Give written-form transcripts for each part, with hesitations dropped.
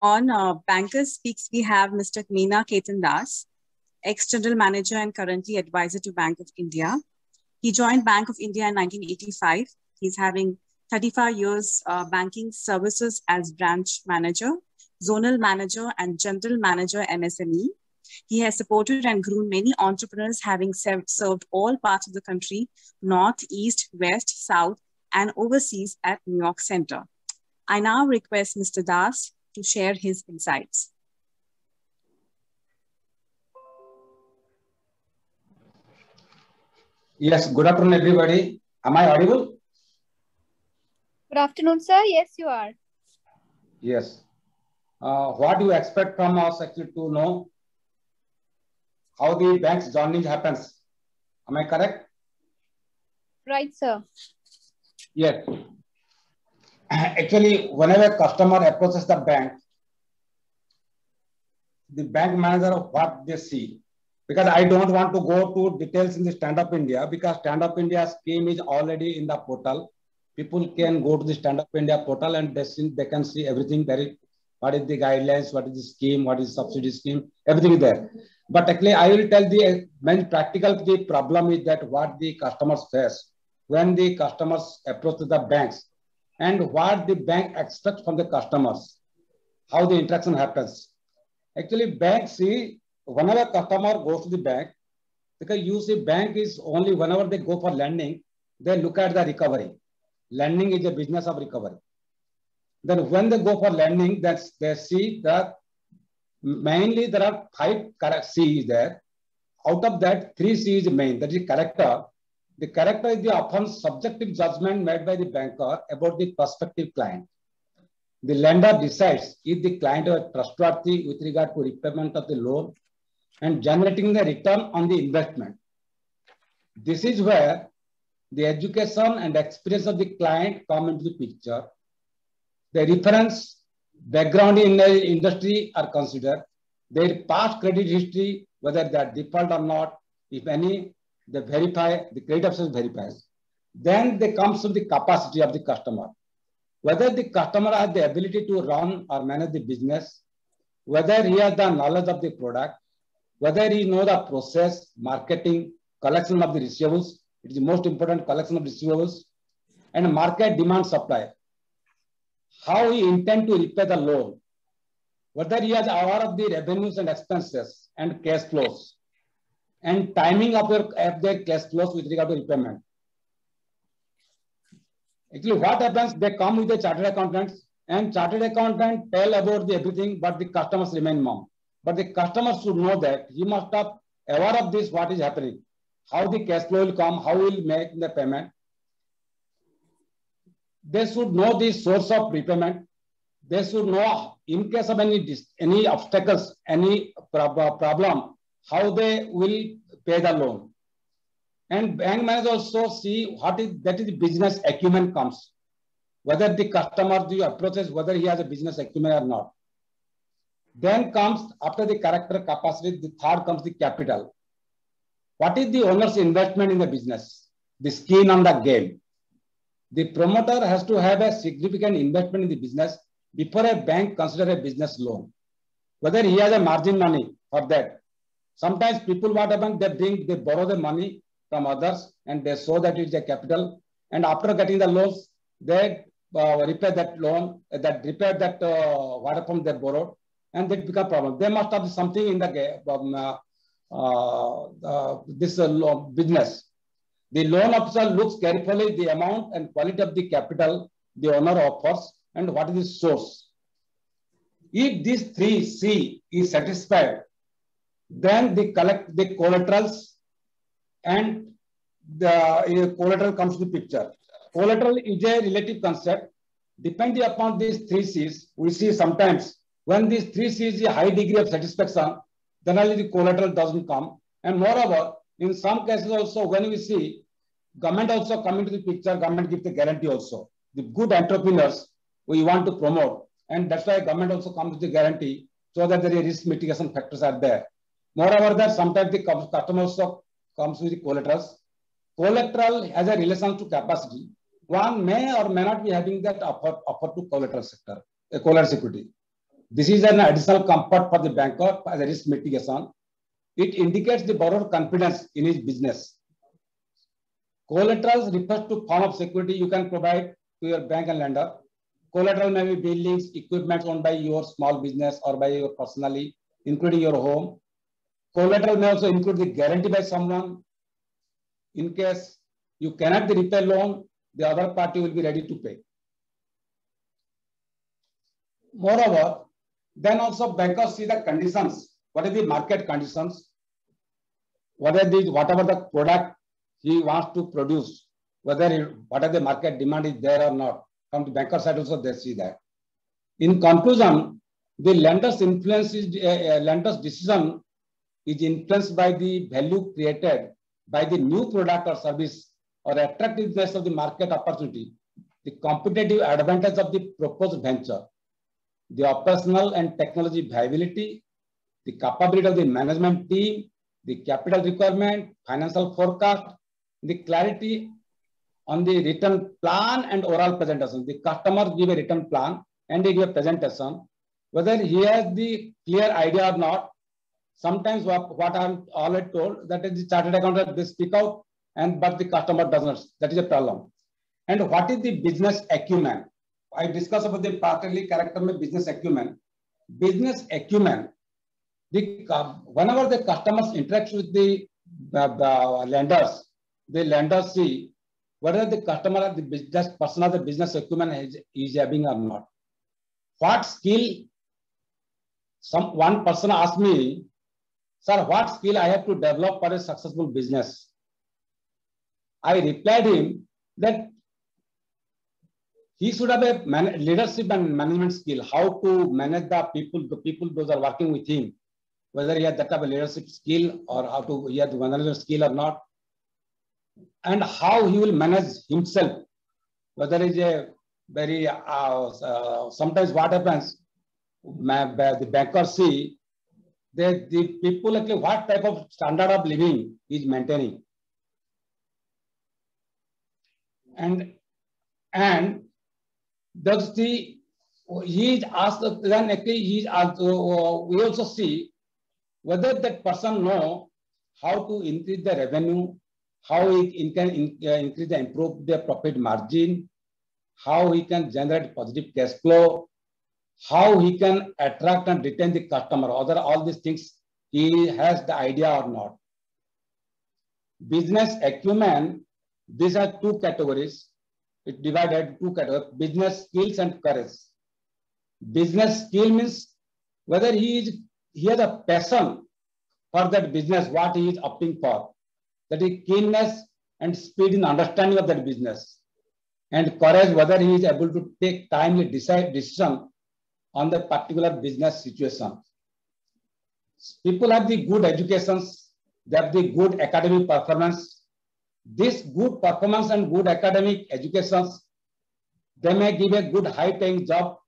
On Bankers Speaks, we have Mr. Meena Ketan Das, ex-General Manager and currently Advisor to Bank of India. He joined Bank of India in 1985. He's having 35 years banking services as branch manager, zonal manager, and general manager MSME. He has supported and grown many entrepreneurs, having served all parts of the country, north, east, west, south, and overseas at New York Center. I now request Mr. Das to share his insights. Yes, good afternoon, everybody. Am I audible? Good afternoon, sir. Yes, you are. Yes. What do you expect from us actually to know how the bank's journey happens? Am I correct? Right, sir. Yes. Actually, whenever a customer approaches the bank manager, what they see, because I don't want to go to details in the Stand Up India, because Stand Up India scheme is already in the portal. People can go to the Stand Up India portal and they can see everything. What is the guidelines, what is the scheme, what is subsidy scheme, everything is there. But actually, I will tell the main practical the problem is that what the customers face when the customers approach to the banks and what the bank expects from the customers, how the interaction happens. Actually, banks see whenever customer goes to the bank, because you see bank is only whenever they go for lending, they look at the recovery. Lending is a business of recovery. Then when they go for lending, they see that mainly there are 5 C's there. Out of that, 3 C is main, that is character. The character is the often subjective judgment made by the banker about the prospective client. The lender decides if the client is trustworthy with regard to repayment of the loan and generating the return on the investment. This is where the education and experience of the client come into the picture. The reference background in the industry are considered. Their past credit history, whether they are default or not, if any, they verify, the credit officer verifies. Then they comes to the capacity of the customer. Whether the customer has the ability to run or manage the business, whether he has the knowledge of the product, whether he knows the process, marketing, collection of the receivables, it is the most important, collection of receivables, and market demand supply. How he intend to repay the loan, whether he is aware of the revenues and expenses and cash flows, and timing of their cash flows with regard to repayment. Actually, what happens, they come with the chartered accountants, and chartered accountant tell about the everything, but the customers remain mum. But the customer should know that he must have aware of this, what is happening, how the cash flow will come, how he will make the payment. They should know the source of repayment. They should know in case of any obstacles, any problem, how they will pay the loan. And bank manager also see what is that is the business acumen comes. Whether the customer the approaches, whether he has a business acumen or not. Then comes after the character capacity, the third comes the capital. What is the owner's investment in the business? The skin on the game. The promoter has to have a significant investment in the business before a bank consider a business loan. Whether he has a margin money for that. Sometimes people what happens, they borrow the money from others and they show that it is a capital. And after getting the loans, they repay that loan, repay that what from they borrowed, and that become problem. They must have something in the this business. The loan officer looks carefully the amount and quality of the capital the owner offers and what is the source. If these 3 C is satisfied, then they collect the collaterals and the collateral comes to the picture. Collateral is a relative concept. Depending upon these 3 C's, we see sometimes when these 3 C's is a high degree of satisfaction, then only the collateral doesn't come. And moreover, in some cases also, when we see government also coming to the picture, government gives the guarantee also. The good entrepreneurs we want to promote, and that's why government also comes with the guarantee so that the risk mitigation factors are there. Moreover, that sometimes the customer also comes with the collaterals. Collateral has a relation to capacity. One may or may not be having that offer to collateral sector, a collateral security. This is an additional comfort for the banker as a risk mitigation. It indicates the borrower confidence in his business. Collaterals refers to form of security you can provide to your bank and lender. Collateral may be buildings, equipment owned by your small business or by your personally, including your home. Collateral may also include the guarantee by someone. In case you cannot repay loan, the other party will be ready to pay. Moreover, then also bankers see the conditions. What are the market conditions? Whatever the product he wants to produce, what are the market demand is there or not. From the banker side also they see that. In conclusion, the lender's lender's decision is influenced by the value created by the new product or service or attractiveness of the market opportunity, the competitive advantage of the proposed venture, the operational and technology viability, the capability of the management team, the capital requirement, financial forecast, the clarity on the written plan and oral presentation. The customer give a written plan and they give a presentation. Whether he has the clear idea or not, sometimes what I'm already told, that is the chartered accountant, they speak out, but the customer does not. That is a problem. And what is the business acumen? I discussed about the partly character of business acumen. Business acumen, whenever the customers interact with the lenders see whether the customer, the business person, or the business acumen is having or not. What skill? One person asked me, sir, what skill I have to develop for a successful business? I replied him that he should have a leadership and management skill, how to manage the people those are working with him, whether he has that type of leadership skill or how to he has the management skill or not, and how he will manage himself, whether he is a very sometimes what happens, the bankers see that the people actually what type of standard of living is maintaining, and does he is asked, then actually he is also, we also see whether that person know how to increase the revenue, how he can increase the improve the profit margin, how he can generate positive cash flow, how he can attract and retain the customer, all these things he has the idea or not. Business acumen, these are two categories. It divided two categories: business skills and courage. Business skill means whether he has a passion for that business, what he is opting for, that is keenness and speed in understanding of that business, and courage, whether he is able to take timely decision on the particular business situation. People have the good educations, they have the good academic performance. This good performance and good academic educations, they may give a good high-paying job,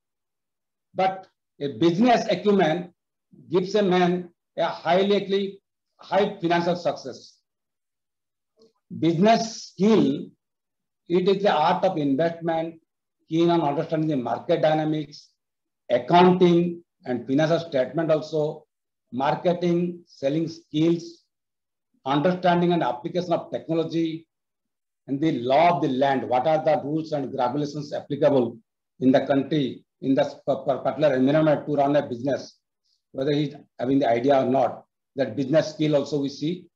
but a business acumen gives a man a high financial success. Business skill, it is the art of investment, keen on understanding the market dynamics, accounting and financial statement also, marketing, selling skills, understanding and application of technology, and the law of the land. What are the rules and regulations applicable in the country, in the particular environment to run a business, whether he's having the idea or not. That business skill also we see.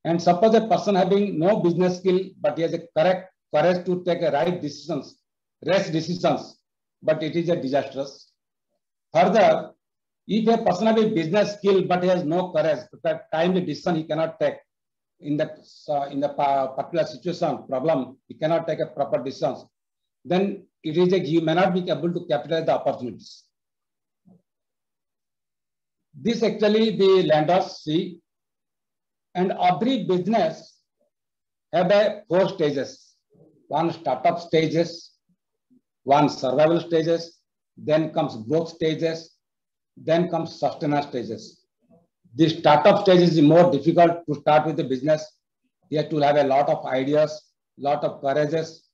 And suppose a person having no business skill, but he has a correct courage to take a right decisions, rash decisions, but it is a disastrous. Further, if a person has a business skill but he has no courage, that timely decision he cannot take in the particular situation, problem, he cannot take a proper decisions, then it is he may not be able to capitalize the opportunities. This actually the lenders see, and every business have a 4 stages. One startup stages, one survival stages, then comes growth stages, then comes sustenance stages. The startup stage is more difficult to start with the business. He has to have a lot of ideas, lot of courages,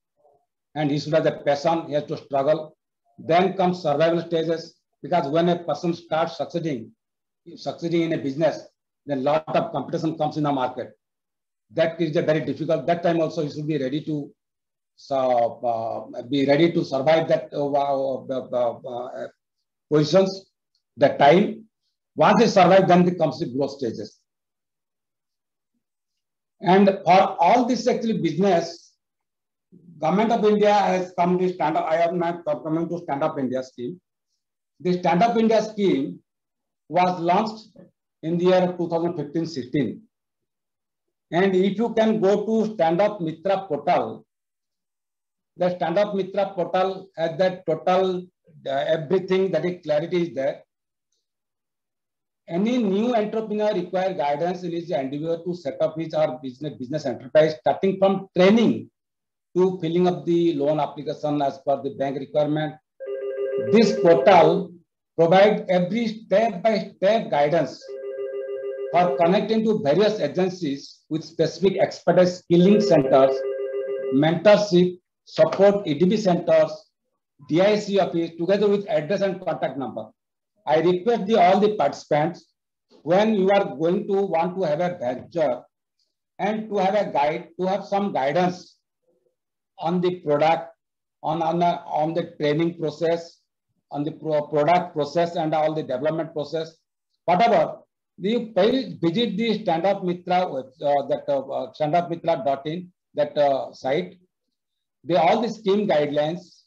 and he should have the passion, he has to struggle. Then comes survival stages, because when a person starts succeeding in a business, then a lot of competition comes in the market. That is a very difficult. That time also you should be ready to survive that positions. That time, once you survive, then it comes to growth stages. And for all this actually business, Government of India has come to stand up. I am not coming to Stand Up India scheme. The Stand Up India scheme was launched in the year 2015-16. And if you can go to Stand Up Mitra portal, the Stand Up Mitra portal has that total everything that is clarity is there. Any new entrepreneur require guidance in his endeavor to set up his or business enterprise, starting from training to filling up the loan application as per the bank requirement. This portal provides every step-by-step guidance for connecting to various agencies with specific expertise, skilling centers, mentorship, support, EDB centers, DIC office, together with address and contact number. I request all the participants, when you are going to want to have a venture and to have a guide, to have some guidance on the product, on the training process, on the product process and all the development process, whatever, you visit the Stand Up Mitra, standupmitra.in, that site. All the scheme guidelines,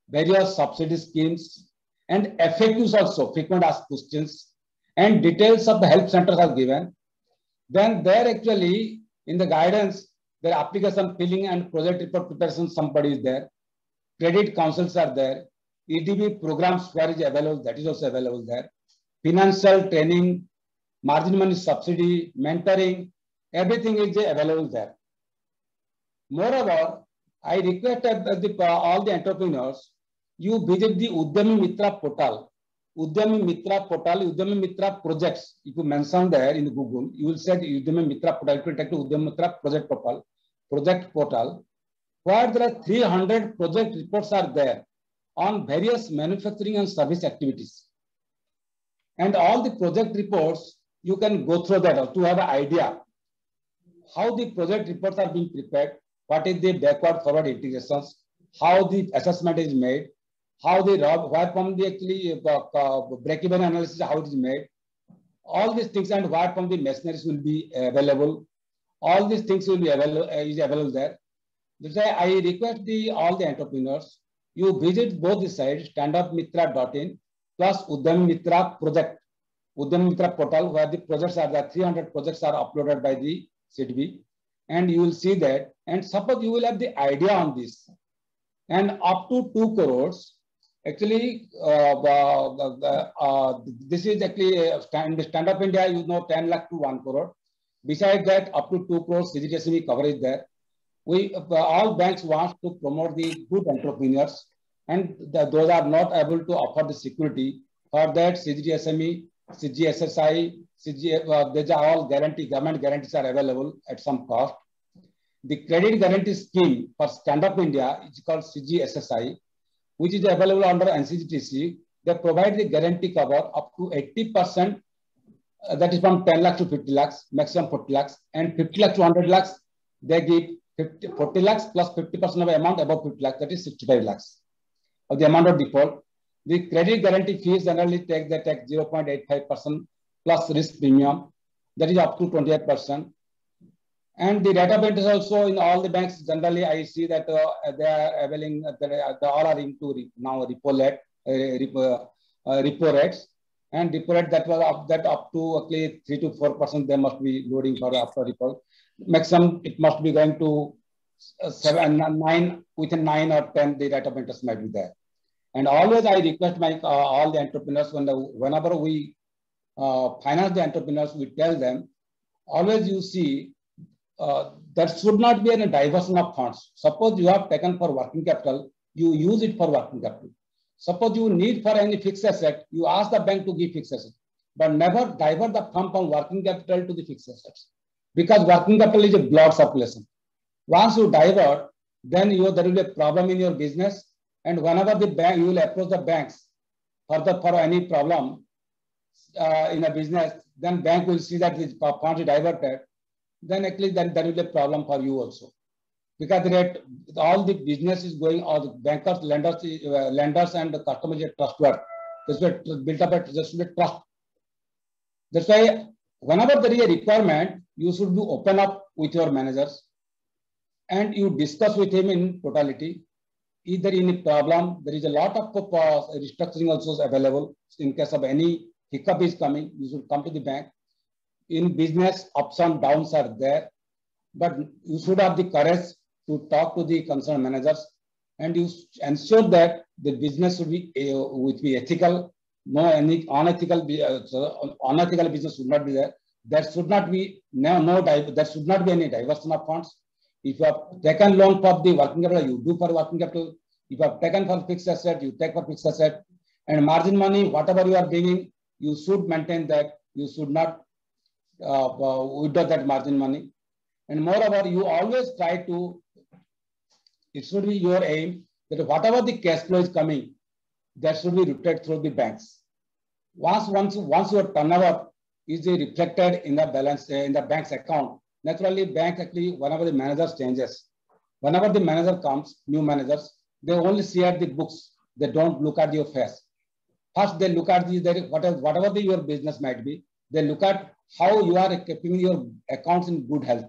various subsidy schemes, and FAQs also, frequent asked questions, and details of the help centers are given. Then there actually in the guidance, their application filling and project report preparation, somebody is there. Credit counsels are there. EDB programs where is available, that is also available there. Financial training, margin money subsidy, mentoring, everything is available there. Moreover, I request all the entrepreneurs, you visit the Udyami Mitra portal. Udyami Mitra portal, Udyami Mitra projects. If you mention there in Google, you will say Udyami Mitra portal. It will take to Udyami Mitra project portal, where there are 300 project reports are there on various manufacturing and service activities. And all the project reports, you can go through that to have an idea how the project reports are being prepared, what is the backward forward integrations, how the assessment is made, how the where from the actually break-even analysis, how it is made, all these things, and where from the machineries will be available. All these things will be available there. That's why I request all the entrepreneurs, you visit both the sites, standupmitra.in plus Udyami Mitra project, Udyami Mitra portal, where the projects are there. 300 projects are uploaded by the CDB, and you will see that. And suppose you will have the idea on this, and up to 2 crores. Actually, this is actually in the Stand Up India, 10 lakh to 1 crore. Besides that, up to 2 crores CGTSME coverage there. All banks want to promote the good entrepreneurs, and those are not able to offer the security. For that, CGTSME, CGSSI, these are all government guarantees are available at some cost. The credit guarantee scheme for Stand Up India is called CGSSI, which is available under NCGTC. They provide the guarantee cover up to 80%, that is from 10 lakhs to 50 lakhs, maximum 40 lakhs, and 50 lakhs to 100 lakhs, they give 40 lakhs plus 50% of the amount above 50 lakhs, that is 65 lakhs of the amount of default. The credit guarantee fees generally take 0.85% plus risk premium, that is up to 28%. And the rate of interest also in all the banks, generally I see that they are availing, they all are into now repo rates. And repo rate that was up to actually 3 to 4%, they must be loading for after repo. Maximum, it must be going to 7, 9, within 9 or 10, the rate of interest might be there. And always I request all the entrepreneurs, whenever we finance the entrepreneurs, we tell them, always you see, there should not be any diversion of funds. Suppose you have taken for working capital, you use it for working capital. Suppose you need for any fixed asset, you ask the bank to give fixed asset, but never divert the fund from working capital to the fixed assets, because working capital is a blood circulation. Once you divert, then there will be a problem in your business, and whenever the bank, you will approach the banks for any problem in a business, then bank will see that this funds is diverted. Then actually then there will be a problem for you also, because all the business is going, all the bankers, lenders and the customers are trustworthy. This will build up a trust. That's why whenever there is a requirement, you should be open up with your managers and you discuss with him in totality. If there is any problem, there is a lot of restructuring also available. In case of any hiccup is coming, you should come to the bank. In business, ups and downs are there, but you should have the courage to talk to the concerned managers and you ensure that the business should be ethical. No any unethical business should not be there. There should not be there should not be any diversion of funds. If you have taken loan for the working capital, you do for working capital. If you have taken for fixed asset, you take for fixed asset. And margin money, whatever you are bringing, you should maintain that. You should not withdraw that margin money. And moreover, you always try to, it should be your aim that whatever the cash flow is coming, that should be routed through the banks. Once your turnover is reflected in the balance in the bank's account, naturally bank actually whenever the manager changes, whenever the manager comes, new managers, they only see at the books. They don't look at your face. First, they look at whatever your business might be. They look at how you are keeping your accounts in good health.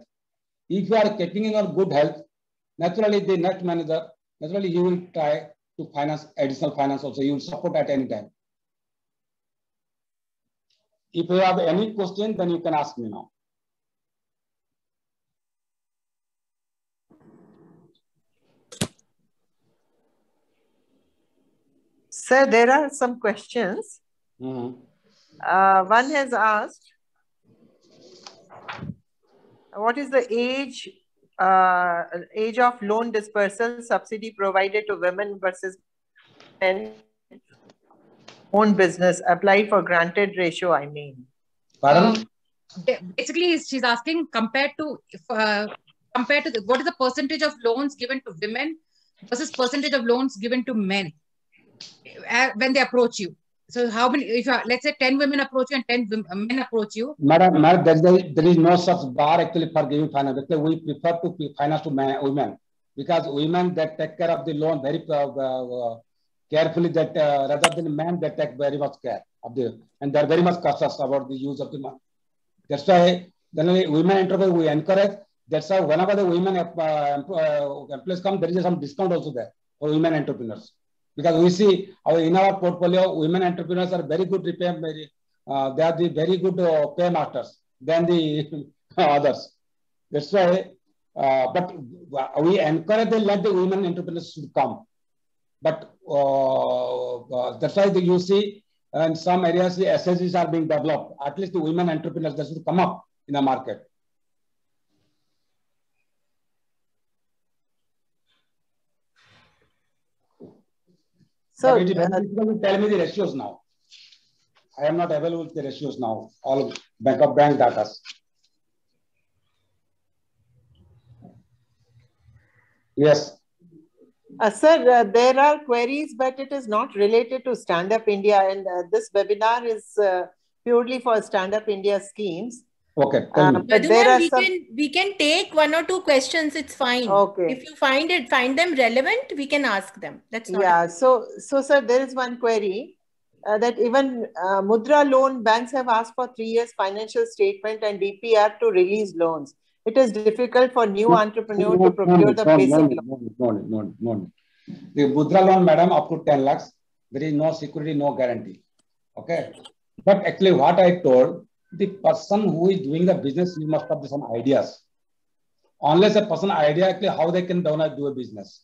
If you are keeping in your good health, naturally the next manager, naturally you will try to finance additional finance also. You will support at any time. If you have any question, then you can ask me now. Sir, there are some questions. One has asked, what is the age of loan dispersal subsidy provided to women versus men own business applied for granted ratio, I mean? Pardon? Basically, she's asking compared to what is the percentage of loans given to women versus percentage of loans given to men when they approach you. So how many, if let's say 10 women approach you and 10 men approach you? Madam, there is no such bar actually for giving finance. We prefer to finance to women, because women that take care of the loan very carefully, that rather than men that take very much care of the, and they're very much cautious about the use of the money. That's why generally women entrepreneurs we encourage. That's why whenever the women employees come, there is some discount also there for women entrepreneurs. Because we see in our portfolio, women entrepreneurs are very good they are the very good pay masters than the others. That's why, but we encourage them let the women entrepreneurs should come. But that's why you see in some areas the SSGs are being developed. At least the women entrepreneurs that should come up in the market. So it is difficult to tell me the ratios now. I am not available with the ratios now. All bank data. Yes. Sir, there are queries, but it is not related to Stand Up India, and this webinar is purely for Stand Up India schemes. Okay. But there are we can take one or two questions. It's fine. Okay. If you find them relevant, we can ask them. That's not. Yeah. So sir, there is one query that even Mudra loan banks have asked for 3 years financial statement and DPR to release loans. It is difficult for new entrepreneur to procure the basic loan. No. The Mudra loan, madam, up to 10 lakhs, there is no security, no guarantee. Okay. But actually what I told, the person who is doing the business, you must have some ideas. Unless a person idea actually how they can do a business.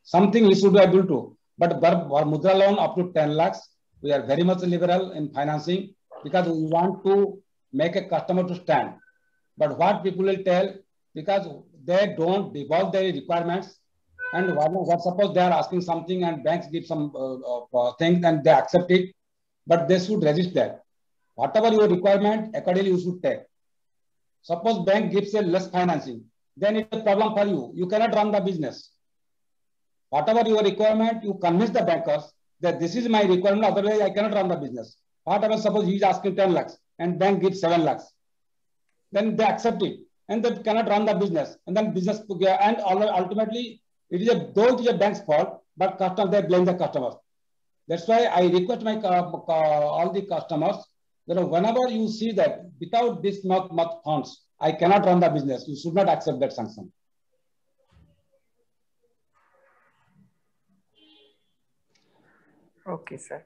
Something he should be able to. But for Mudra loan up to 10 lakhs, we are very much liberal in financing because we want to make a customer to stand. But what people will tell, because they don't devolve their requirements, and what suppose they are asking something and banks give some things and they accept it, but they should resist that. Whatever your requirement, accordingly you should take. Suppose bank gives a less financing, then it's a problem for you. You cannot run the business. Whatever your requirement, you convince the bankers that this is my requirement, otherwise I cannot run the business. What happens, suppose he is asking 10 lakhs and bank gives 7 lakhs. Then they accept it and they cannot run the business. And then business, and ultimately, though it is a bank's fault, but they blame the customers. That's why I request my all the customers that whenever you see that without this much funds, I cannot run the business, you should not accept that sanction. Okay, sir.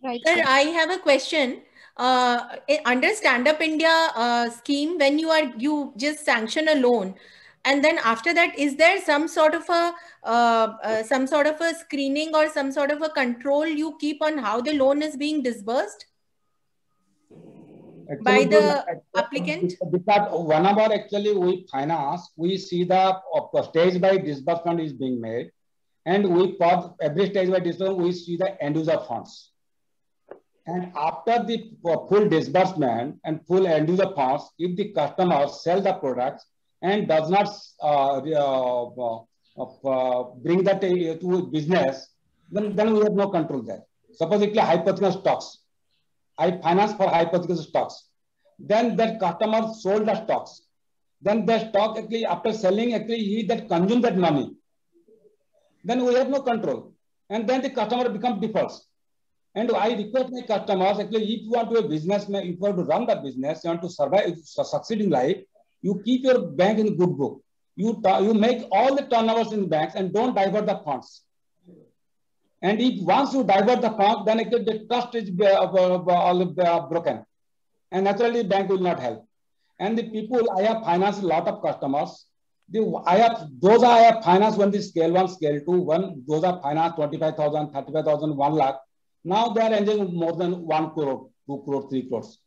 Right. Sir, I have a question. Under Stand Up India scheme, when you just sanction a loan, and then after that, is there some sort of a screening or some sort of a control you keep on how the loan is being disbursed by the applicant? Because whenever actually we finance, we see the stage by disbursement is being made, and we for every stage by disbursement we see the end user funds. And after the full disbursement and full end user funds, if the customer sells the products and does not bring that to business, then we have no control there. Suppose it's hypothetical stocks. I finance for hypothetical stocks. Then that customer sold the stocks. Then the stock actually after selling actually he that consumed that money. Then we have no control. And then the customer becomes defaults. And I request my customers, actually, if you want to be a businessman, if you want to run the business, you want to survive, succeed in life, you keep your bank in good book. You make all the turnovers in banks and don't divert the funds. And if once you divert the funds, then actually the trust is broken. And naturally, the bank will not help. And the people, I have financed a lot of customers. Those I have financed when the scale 1, scale 2, those are financed 25,000, 35,000, 1 lakh. Now they are enjoying more than 1 crore, 2 crore, 3 crores.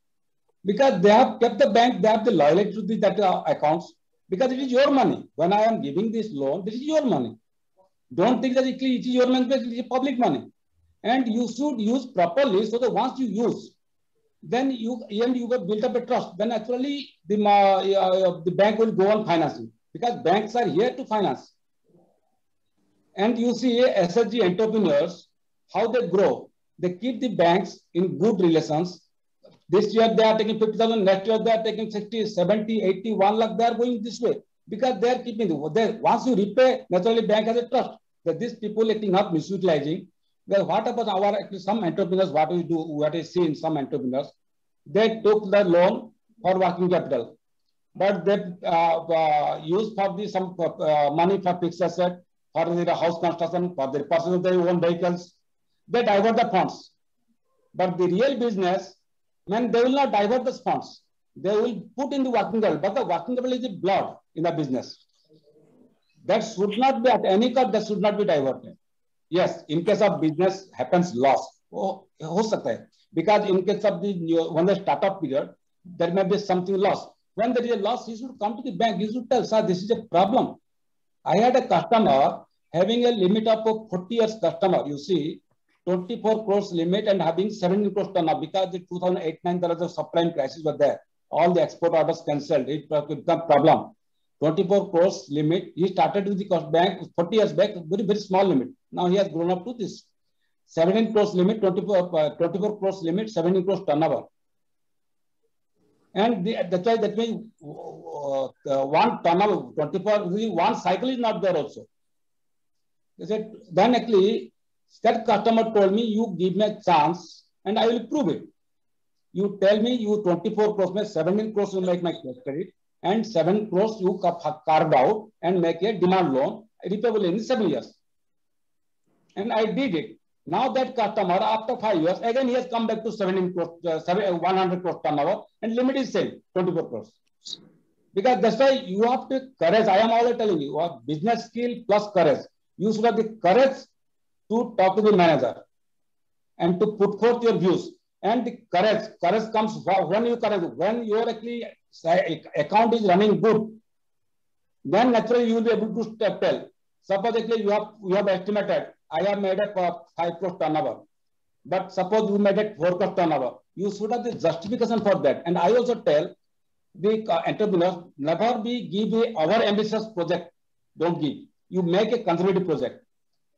Because they have kept the bank, they have the loyalty to that accounts. Because it is your money. When I am giving this loan, this is your money. Don't think that it is your money, it is public money. And you should use properly so that once you use, then you will build up a trust. Then actually the bank will go on financing. Because banks are here to finance. And you see SHG entrepreneurs, how they grow. They keep the banks in good relations. This year they are taking 50,000, next year they are taking 60, 70, 80, 1 lakh. They are going this way because they are keeping once you repay, naturally bank has a trust that these people acting up misutilizing. Well, what about some entrepreneurs, what I see in some entrepreneurs, they took the loan for working capital, but they use for some money for fixed asset, for the house construction, for the purchase of their own vehicles. They divert the funds. But the real business, man, they will not divert the funds. They will put in the working capital, but the working capital is the blood in the business. That should not be at any cost, that should not be diverted. Yes, in case of business happens loss. Because in case of when the startup period, there may be something loss. When there is a loss, he should come to the bank. He should tell, sir, this is a problem. I had a customer having a limit of 40 years customer, you see, 24 crores limit and having 17 crores turnover because the 2008-9 there was a subprime crisis was there. All the export orders cancelled. It became problem. 24 crores limit. He started with the cost bank 40 years back, very, very small limit. Now he has grown up to this 17 crores limit, 24 crores limit, 17 crores turnover. And that's why that means one turnover, 24, one cycle is not there also. They said, then actually, that customer told me, you give me a chance and I will prove it. You tell me you 24 crores, 17 crores you make my credit and 7 crores you carved out and make a demand loan, repayable in 7 years. And I did it. Now that customer, after 5 years, again he has come back to 17 crores, 100 crores turnover and limit is same, 24 crores. Because that's why you have to courage. I am always telling you, business skill plus courage. You should have the courage to talk to the manager and to put forth your views. And the courage comes when your actually account is running good, then naturally you will be able to tell. Suppose actually you have estimated, I have made a 5 crores turnover, but suppose you made a 4 crores turnover. You should have the justification for that. And I also tell the entrepreneurs, never give our ambitious project. Don't give. You make a conservative project.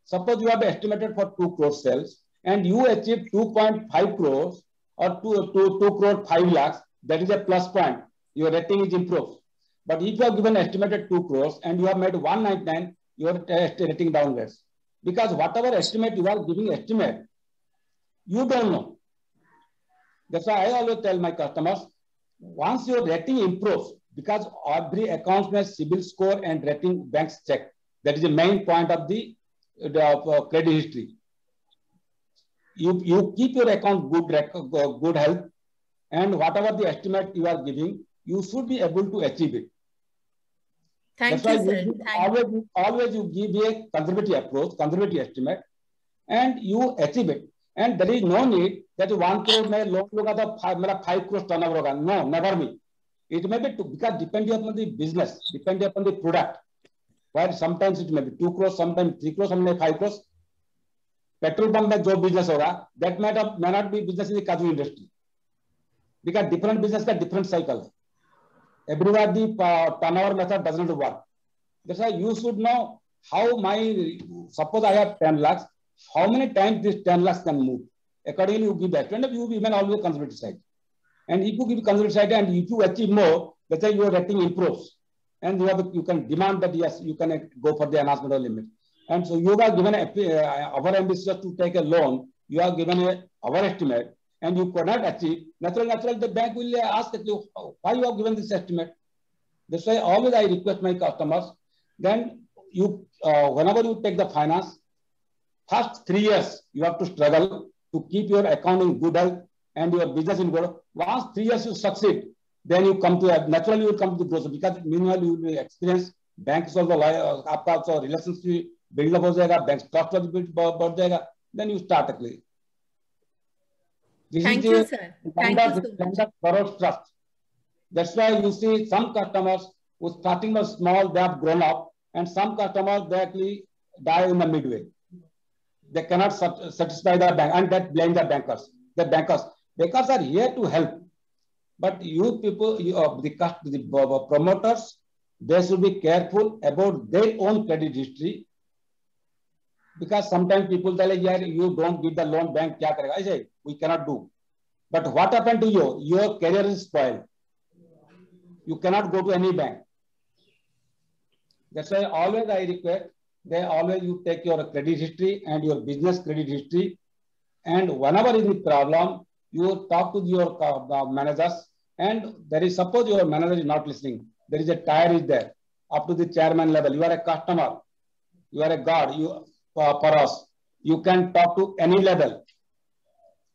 Suppose you have estimated for 2 crore sales and you achieve 2.5 crores or 2 crore 5 lakhs, that is a plus point. Your rating is improved. But if you have given estimated 2 crores and you have made 199, your rating downwards. Because whatever estimate you are giving estimate, you don't know. That's why I always tell my customers, once your rating improves, because every account has CIBIL score and rating banks check. That is the main point of the credit history. You keep your account good health, and whatever the estimate you are giving, you should be able to achieve it. Thank you, sir. Always you give a conservative approach, conservative estimate, and you achieve it. And there is no need that 1 crore may loan loga to 5 crores turnover hoga. No, never be. It may be because depending upon the business, depending upon the product. Where sometimes it may be 2 crores, sometimes 3 crores, sometimes 5 crores. Petrol pump में जो business होगा, that may not be business in the kaju industry. Because different business का different cycle. Everywhere the turnover method doesn't work. That's why you should know how suppose I have 10 lakhs, how many times this 10 lakhs can move. Accordingly, you give that. And you even always conservative side. And if you give conservative side and if you achieve more, that's why your rating improves. And you can demand that yes, you can go for the enhancement of limit. And so you are given our ambitious to take a loan, you are given our estimate, and you cannot achieve. Naturally, the bank will ask you why you have given this estimate. That's why always I request my customers. Then you, whenever you take the finance, first 3 years you have to struggle to keep your account in good health and your business in good. Once 3 years you succeed, then you come to naturally you will come to the growth, because meanwhile you will experience banks also आपका also relationship build up हो जाएगा, banks trust बढ़ जाएगा, then you start actually. Thank you, sir. Thank you so much. Trust. That's why you see some customers who starting was small, they have grown up, and some customers they actually die in the midway. They cannot satisfy the bank, and that blame the bankers. The bankers are here to help. But you people, the promoters, they should be careful about their own credit history. Because sometimes people tell you, you don't give the loan, bank kya karega? I say, we cannot do. But what happened to you? Your career is spoiled. You cannot go to any bank. That's why always I request, you take your credit history and your business credit history. And whenever is the problem, you talk to your managers, and there is, suppose your manager is not listening, there is a tier is there, up to the chairman level. You are a customer, you are a god, for us. You can talk to any level.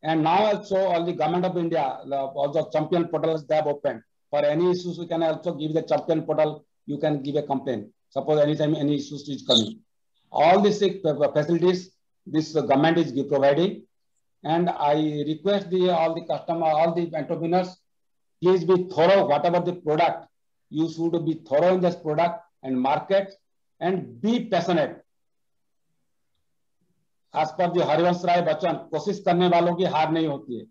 And now also all the government of India, also champion portals they have opened. For any issues, we can also give the champion portal, you can give a complaint. Suppose anytime any issues is coming. All these facilities, this government is providing. And I request all the customer, all the entrepreneurs, please be thorough, whatever the product, you should be thorough in this product and market, and be passionate. As per the Harivansh Rai Bachchan, कोशिश करने वालों की हार नहीं होती है.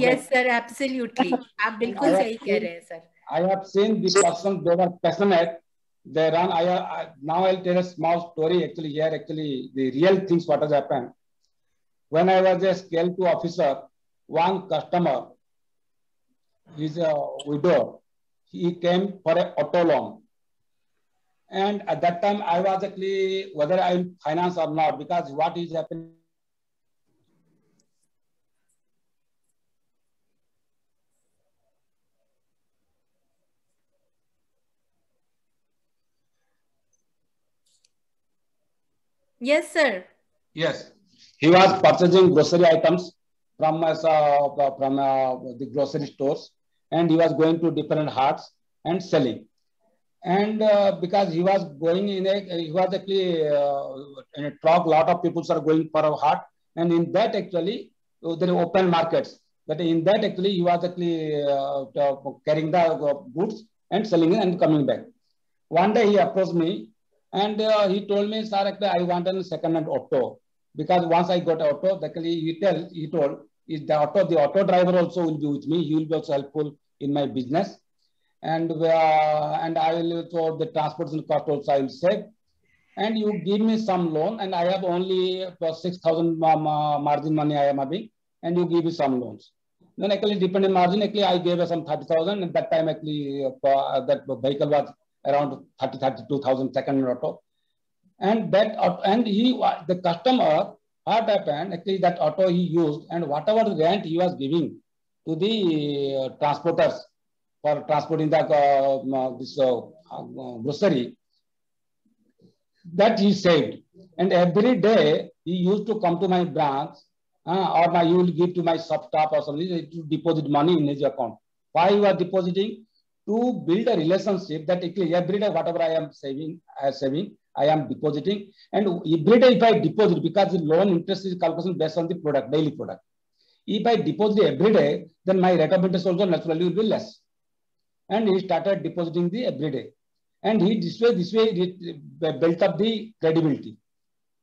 Yes, sir, absolutely. आप बिल्कुल सही कह रहे हैं, sir. I have seen the person, they were passionate. They run. Now I'll tell a small story. Actually, here, the real things what has happened. When I was a scale 2 officer, one customer, he's a widow. He came for an auto loan. And at that time, I was actually whether I will finance or not, because what is happening. Yes, sir. Yes. He was purchasing grocery items from the grocery stores, and he was going to different haats and selling. And because he was going he was actually in a truck, lot of people are going for a hart, and in that actually there are open markets. But in that actually he was actually carrying the goods and selling it and coming back. One day he approached me, and he told me, sir, actually I want a second-hand auto. Because once I got auto, he told, is the auto driver also will be with me. He will be also helpful in my business, and I will also the transportation cost also I will save. and you give me some loan, and I have only 6,000 margin money I am having, and you give me some loans. Then actually depending margin, actually I gave some 30,000, and that time actually that vehicle was around 32,000 second auto, and that and the customer, what happened actually, that auto he used, and whatever the rent he was giving to the transporters for transporting the this grocery, that he saved. And every day he used to come to my branch, or he will give to my sub staff or something to deposit money in his account. Why you are depositing? To build a relationship that every day whatever I am saving, I am depositing. And every day if I deposit, because the loan interest is calculation based on the product, daily product. If I deposit every day, then my rate of interest also naturally will be less. And he started depositing the every day. And this way he built up the credibility.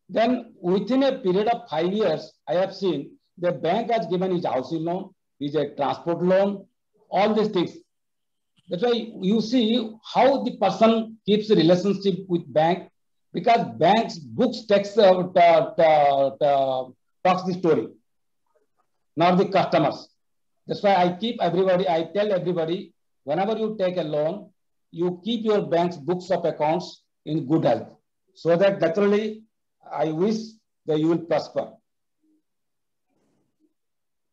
Then within a period of 5 years, I have seen the bank has given his housing loan, his transport loan, all these things. That's why you see how the person keeps a relationship with bank, because bank's books talks the story, not the customers. That's why I tell everybody, whenever you take a loan, you keep your bank's books of accounts in good health, so that naturally I wish that you will prosper.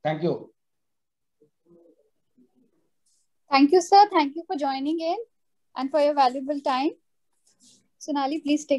Thank you. Thank you, sir. Thank you for joining in and for your valuable time. Sonali, please take